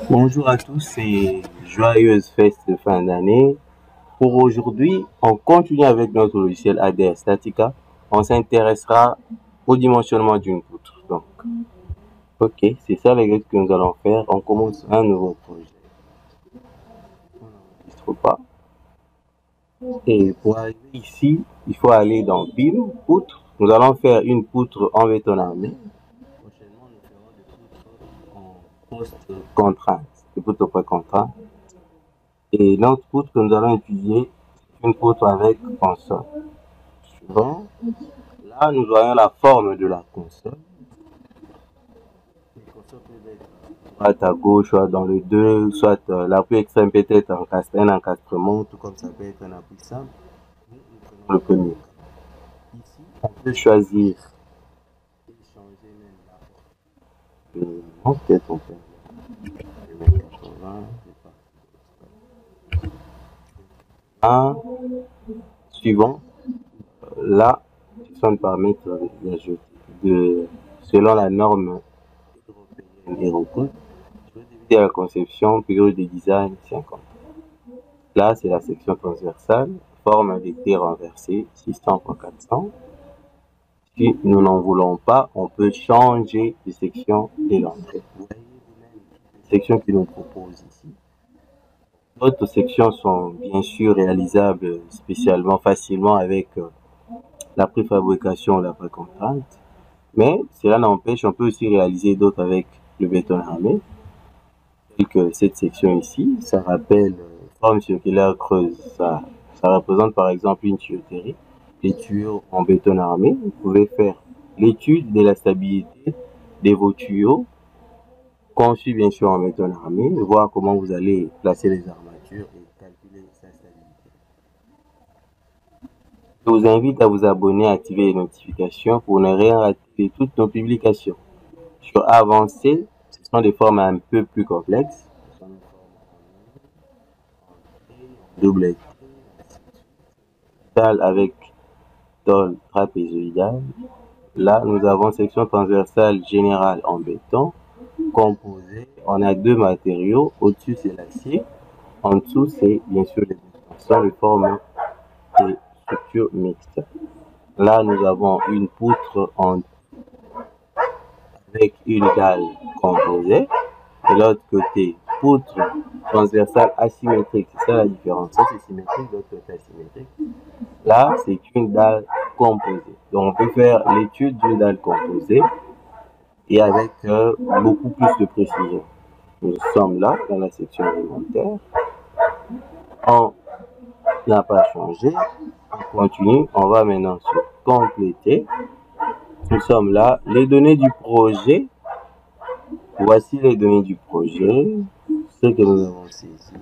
Bonjour à tous et joyeuse fête de fin d'année. Pour aujourd'hui, on continue avec notre logiciel ADR Statica. On s'intéressera au dimensionnement d'une poutre. Donc, ok, c'est ça les règles que nous allons faire. On commence un nouveau projet. On n'enregistre pas. Et pour arriver ici, il faut aller dans Pile, poutre. Nous allons faire une poutre en béton armé. Prochainement, nous ferons des poutres en post-contrainte, des poutres pré-contrainte. Et notre poutre que nous allons utiliser, c'est une poutre avec console. Suivant, là, nous voyons la forme de la console. Les consoles peuvent être droite à gauche, soit dans le 2, soit l'appui extrême peut être un encastrement, tout comme ça peut être un appui simple. Nous prenons le premier. Ici, on peut choisir et changer même la forme. Peut-être on peut mettre 80, un suivant. Là, sont paramètres de, selon la norme européenne Eurocode, je vais diviser la conception, période de design 50. Là, c'est la section transversale, forme d'été renversée 600 x 400. Si nous n'en voulons pas, on peut changer de section et l'entrée. Vous voyez les sections qui nous proposent ici. D'autres sections sont bien sûr réalisables spécialement facilement avec la préfabrication ou la précontrainte. Mais cela n'empêche, on peut aussi réaliser d'autres avec le béton armé, tel que cette section ici. Ça rappelle forme circulaire creuse. Ça représente par exemple une tuyauterie. Les tuyaux en béton armé, vous pouvez faire l'étude de la stabilité de vos tuyaux, conçus bien sûr en béton armé, voir comment vous allez placer les armatures et calculer sa stabilité. Je vous invite à vous abonner et activer les notifications pour ne rien rater de toutes nos publications. Sur avancé, ce sont des formes un peu plus complexes. Double dalle avec tôle trapézoïdale. Là, nous avons section transversale générale en béton, composée. On a deux matériaux. Au-dessus, c'est l'acier. En dessous, c'est bien sûr les bétons. Ce sont les formes et structures mixtes. Là, nous avons une poutre avec une dalle composée. De l'autre côté, poutre transversale asymétrique. C'est ça la différence. Ça, c'est symétrique, l'autre côté asymétrique. Là, c'est une dalle composée. Donc, on peut faire l'étude d'une dalle composée et avec beaucoup plus de précision. Nous sommes là, dans la section élémentaire. On n'a pas changé. On continue. On va maintenant sur compléter. Nous sommes là. Les données du projet. Voici les données du projet. Ce que nous avons saisi.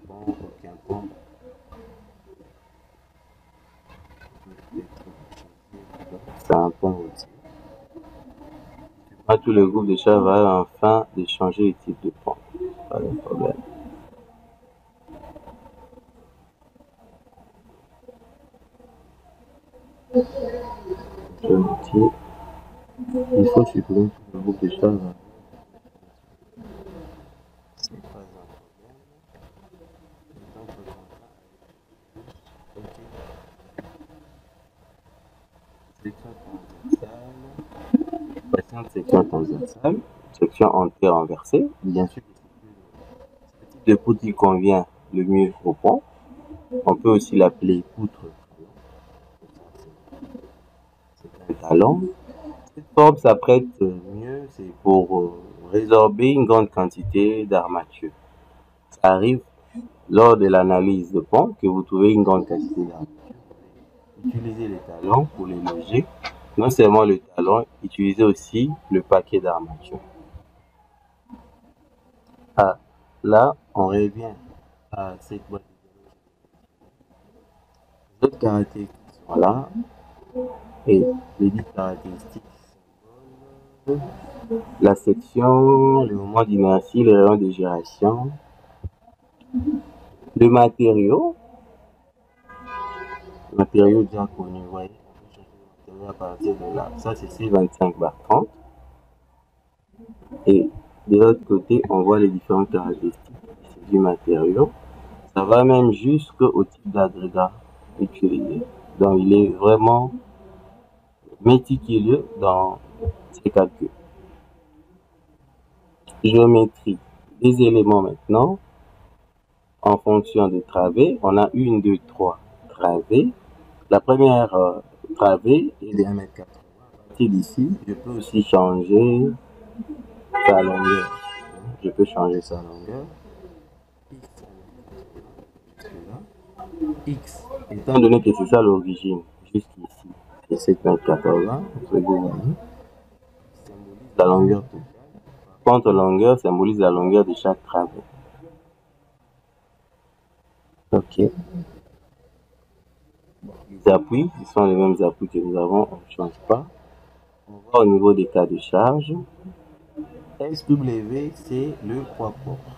Aucun pont. C'est un pont aussi. Tout le groupe de chats va enfin de changer le type de pont. Pas de problème. Il faut supprimer tout le groupe de chats. C'est pas un problème. Section transversale, section entière renversée. Bien sûr, ce type de poutre qui convient le mieux au pont. On peut aussi l'appeler poutre. C'est un talon. Cette forme s'apprête mieux, c'est pour résorber une grande quantité d'armature. Ça arrive lors de l'analyse de pont que vous trouvez une grande quantité d'armature. Utilisez les talons pour les loger. Non seulement le talon, utilisez aussi le paquet d'armature. Là, on revient à cette boîte. Les autres caractéristiques sont là. Et les 10 caractéristiques, la section, le moment d'inertie, le rayon de gyration, le matériau déjà connu, vous voyez, on peut changer le matériau à partir de là. Ça, c'est C25/30. Et De l'autre côté, on voit les différentes caractéristiques du matériau. Ça va même jusqu'au type d'agrégat utilisé. Donc, il est vraiment méticuleux dans ses calculs. Géométrie des éléments maintenant. En fonction des travées, on a 1, 2, 3 travées. La première travée est de 1,80 m. À partir d'ici, je peux aussi changer sa longueur. Je peux changer sa longueur. X, étant donné que c'est ça l'origine, jusqu'ici, c'est 7,80 m, vous voyez, symbolise la longueur totale. Par contre, longueur symbolise la longueur de chaque travée. Ok. Les appuis, ce sont les mêmes appuis que nous avons, on ne change pas. On va au niveau des cas de charge. SW, c'est le poids propre.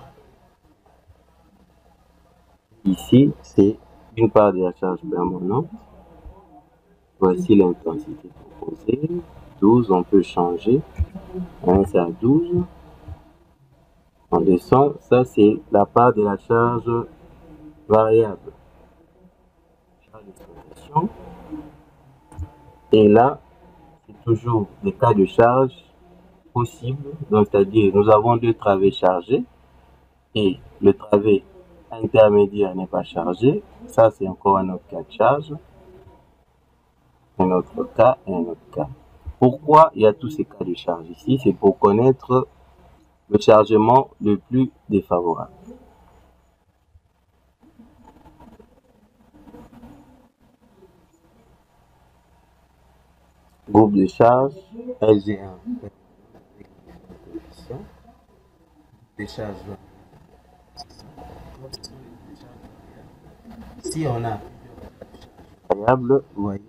Ici, c'est une part de la charge permanente. Voici l'intensité proposée. 12, on peut changer. C'est à 12. On descend. Ça, c'est la part de la charge variable. Charge d'exploitation. Et là, c'est toujours des cas de charge possibles. Donc, c'est-à-dire, nous avons deux travées chargées et le travé intermédiaire n'est pas chargé. Ça, c'est encore un autre cas de charge. Un autre cas et un autre cas. Pourquoi il y a tous ces cas de charge ici? C'est pour connaître le chargement le plus défavorable. Groupe de charge, LG1. Des charges. Si on a variable, vous voyez,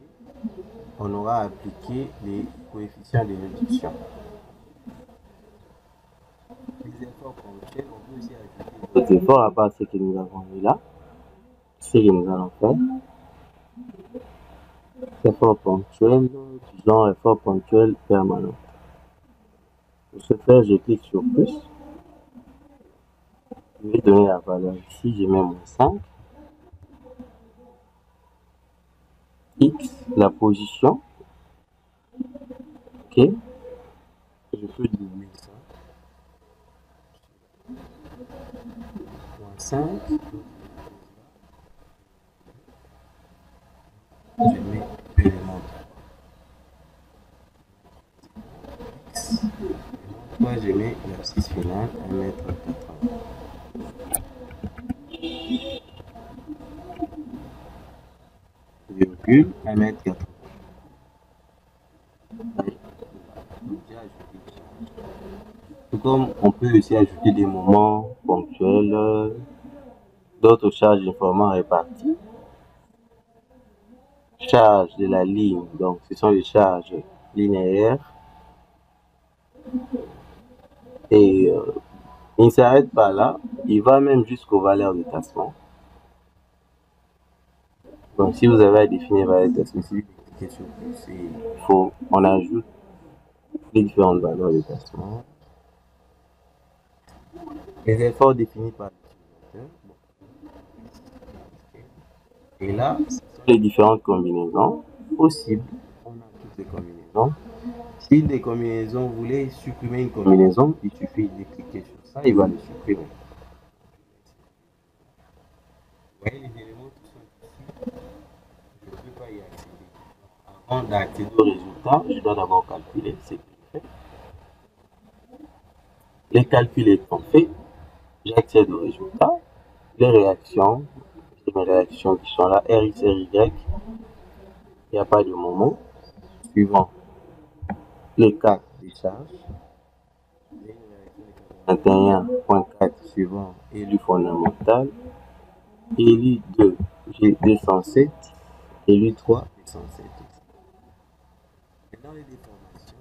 on aura appliqué les coefficients de réduction. Les efforts ponctuels, on peut aussi ajouter d'autres efforts à part ce que nous avons mis là. Ce que nous allons faire. Effort ponctuel, disons effort ponctuel permanent. Pour ce faire, je clique sur plus. Je vais donner la valeur ici, je mets -5. X, la position. Ok. Je peux doubler ça. -5. Je mets l'élément X. Moi, je mets l'abscisse finale 1,80 m. Virgule 1,80 m. Tout comme on peut aussi ajouter des moments ponctuels, d'autres charges de format réparties. Charge de la ligne, donc ce sont les charges linéaires. Et il ne s'arrête pas là, il va même jusqu'aux valeurs de tassement. Donc si vous avez à définir valeurs de tassement, il cliquez sur plus, on ajoute les différentes valeurs de tassement. Les efforts définis par l'utilisateur. Et là, ce sont les différentes combinaisons possibles. On a toutes les combinaisons. Si des combinaisons, vous voulez supprimer une combinaison, il suffit de cliquer sur ça, il va le supprimer. Vous voyez les éléments qui sont ici, je ne peux pas y accéder. Avant d'accéder au résultat, je dois d'abord calculer ce que je fais. Les calculs étant faits, j'accède au résultat. Les réactions, mes réactions qui sont là, R, X, R, Y, il n'y a pas de moment. Suivant les cas de charge, 21.4 suivant élu fondamental, élu 2, j'ai 207, élu 3, 207. Dans les déformations,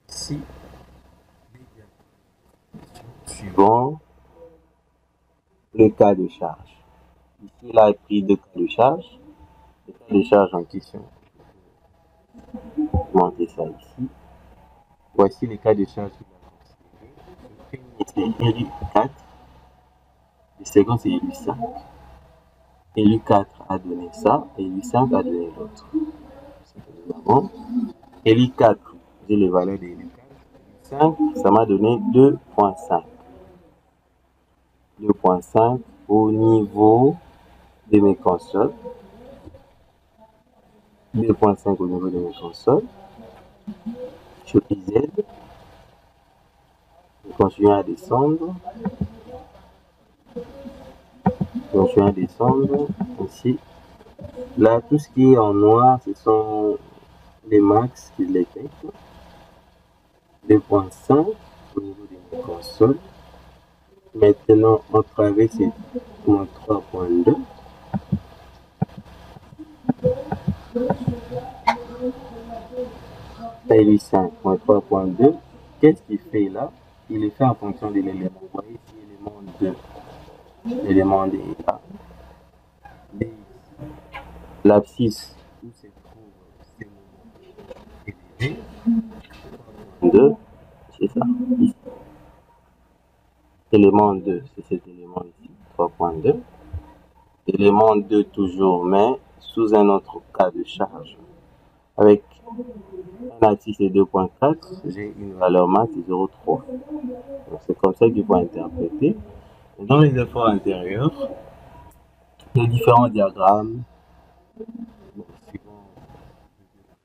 ici, suivant le cas de charge. Ici, là, il a pris deux cas de charge. Le cas de charge en question. Augmenter ça ici. Voici les cas de charge qu'il a considérés. c'est LU4, le second c'est LU5. LU4 a donné ça, et LU5 a donné l'autre. Nous avons LU4, j'ai les valeurs de LU4. LU5, ça m'a donné 2.5. 2.5 au niveau de mes consoles. 2.5 au niveau de mes consoles. Sur IZ, je continue à descendre. Ici. Là, tout ce qui est en noir, ce sont les max qui les pètent. 2.5 au niveau de mes consoles. Maintenant, on travaille sur mon 3.2. LU5, mon 3.2. Qu'est-ce qu'il fait là? Il est fait en fonction de l'élément. Vous voyez ici, l'élément 2. L'élément D est là. D ici. L'abscisse où se trouve ces moments élevés. 2, c'est ça. Ici. Élément 2, c'est cet élément ici, 3.2. Élément 2 toujours, mais sous un autre cas de charge. Avec un axis de 2.4, j'ai une valeur max de 0.3. C'est comme ça qu'il faut interpréter. Dans les efforts intérieurs, les différents diagrammes,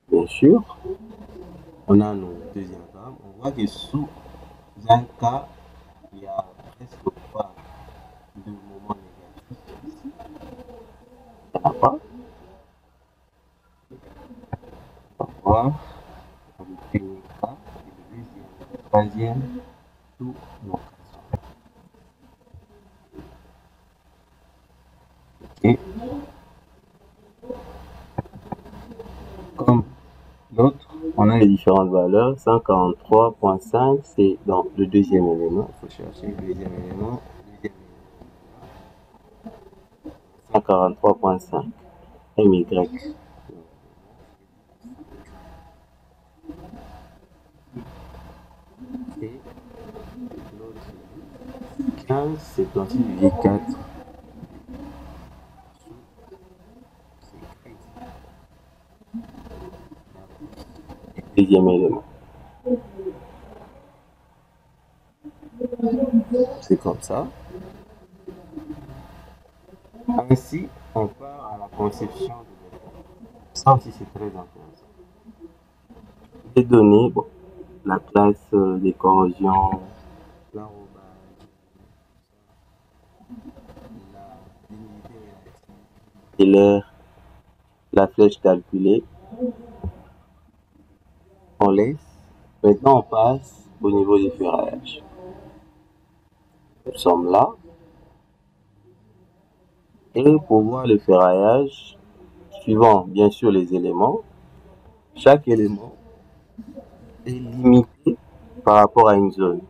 bien sûr, on a nos deux diagrammes. On voit que sous un cas, il y a presque pas de moment négatif. Il n'y en a pas. On va voir le premier cas, le deuxième, le troisième, tout nos cas. Et comme l'autre, on a les différentes valeurs. 143.5, c'est dans le deuxième élément. Il faut chercher le deuxième élément. 143.5. MY. Et l'autre 15, c'est dans le 4. Deuxième élément. C'est comme ça. Ainsi, on part à la conception de l'élément. Ça aussi, c'est très intéressant. Les données, bon, la classe des corrosions, l'enrobage, et l'air, la flèche calculée. On laisse. Maintenant, on passe au niveau du ferraillage. Nous sommes là. Et pour voir le ferraillage, suivant bien sûr les éléments, chaque élément est limité par rapport à une zone.